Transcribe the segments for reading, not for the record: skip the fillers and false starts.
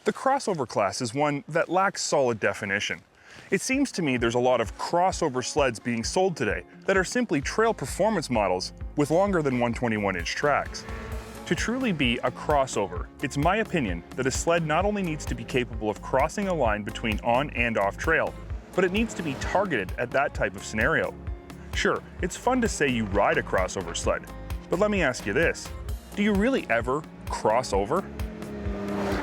The crossover class is one that lacks solid definition. It seems to me there's a lot of crossover sleds being sold today that are simply trail performance models with longer than 121-inch tracks. To truly be a crossover, it's my opinion that a sled not only needs to be capable of crossing a line between on and off trail, but it needs to be targeted at that type of scenario. Sure, it's fun to say you ride a crossover sled, but let me ask you this, do you really ever cross over?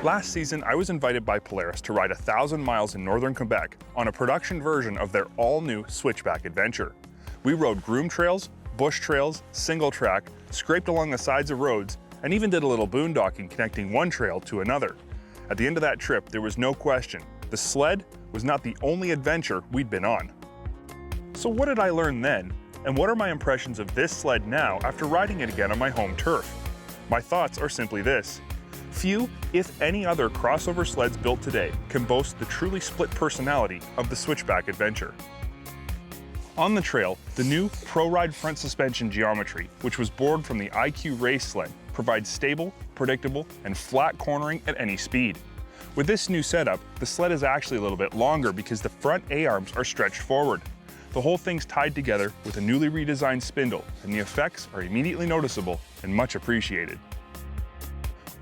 Last season, I was invited by Polaris to ride 1,000 miles in northern Quebec on a production version of their all-new Switchback adventure. We rode groom trails, bush trails, single track, scraped along the sides of roads, and even did a little boondocking connecting one trail to another. At the end of that trip, there was no question, the sled was not the only adventure we'd been on. So what did I learn then, and what are my impressions of this sled now after riding it again on my home turf? My thoughts are simply this. Few, if any other crossover sleds built today can boast the truly split personality of the Switchback adventure. On the trail, the new ProRide front suspension geometry, which was borrowed from the IQ race sled, provides stable, predictable, and flat cornering at any speed. With this new setup, the sled is actually a little bit longer because the front A-arms are stretched forward. The whole thing's tied together with a newly redesigned spindle, and the effects are immediately noticeable and much appreciated.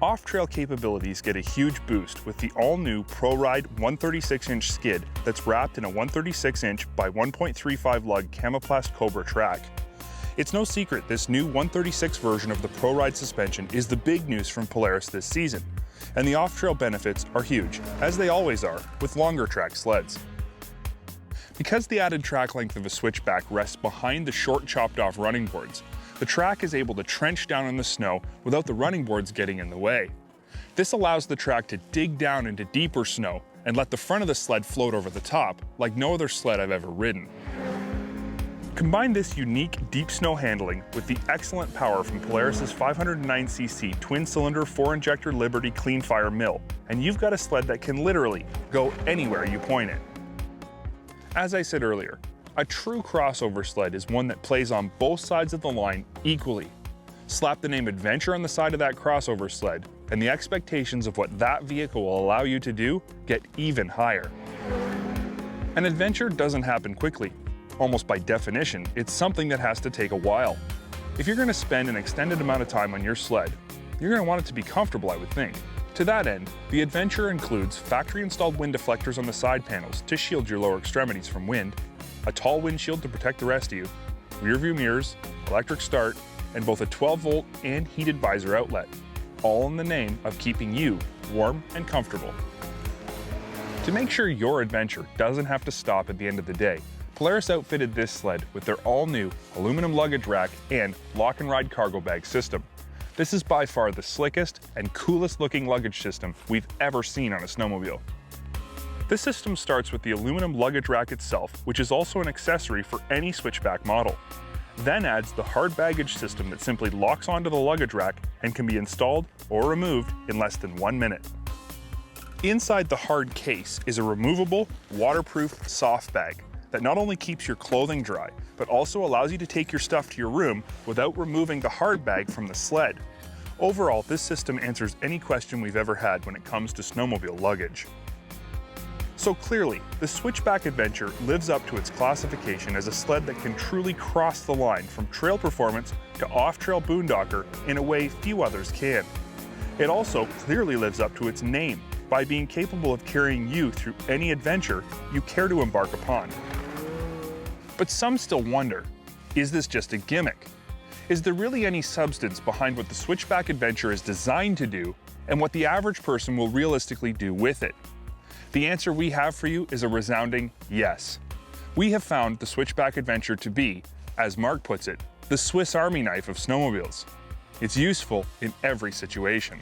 Off-trail capabilities get a huge boost with the all-new ProRide 136-inch skid that's wrapped in a 136-inch by 1.35 lug Camoplast Cobra track. It's no secret this new 136 version of the ProRide suspension is the big news from Polaris this season, and the off-trail benefits are huge, as they always are with longer track sleds. Because the added track length of a Switchback rests behind the short chopped-off running boards, the track is able to trench down in the snow without the running boards getting in the way. This allows the track to dig down into deeper snow and let the front of the sled float over the top, like no other sled I've ever ridden. Combine this unique deep snow handling with the excellent power from Polaris's 509cc twin-cylinder 4-injector Liberty Clean Fire mill, and you've got a sled that can literally go anywhere you point it. As I said earlier, a true crossover sled is one that plays on both sides of the line equally. Slap the name adventure on the side of that crossover sled, and the expectations of what that vehicle will allow you to do get even higher. An adventure doesn't happen quickly. Almost by definition, it's something that has to take a while. If you're going to spend an extended amount of time on your sled, you're going to want it to be comfortable, I would think. To that end, the adventure includes factory-installed wind deflectors on the side panels to shield your lower extremities from wind, a tall windshield to protect the rest of you, rear-view mirrors, electric start, and both a 12-volt and heated visor outlet, all in the name of keeping you warm and comfortable. To make sure your adventure doesn't have to stop at the end of the day, Polaris outfitted this sled with their all-new aluminum luggage rack and lock and ride cargo bag system. This is by far the slickest and coolest looking luggage system we've ever seen on a snowmobile. This system starts with the aluminum luggage rack itself, which is also an accessory for any Switchback model. Then adds the hard baggage system that simply locks onto the luggage rack and can be installed or removed in less than 1 minute. Inside the hard case is a removable, waterproof soft bag that not only keeps your clothing dry, but also allows you to take your stuff to your room without removing the hard bag from the sled. Overall, this system answers any question we've ever had when it comes to snowmobile luggage. So clearly, the Switchback Adventure lives up to its classification as a sled that can truly cross the line from trail performance to off-trail boondocker in a way few others can. It also clearly lives up to its name by being capable of carrying you through any adventure you care to embark upon. But some still wonder, is this just a gimmick? Is there really any substance behind what the Switchback Adventure is designed to do and what the average person will realistically do with it? The answer we have for you is a resounding yes. We have found the Switchback Adventure to be, as Mark puts it, the Swiss Army knife of snowmobiles. It's useful in every situation.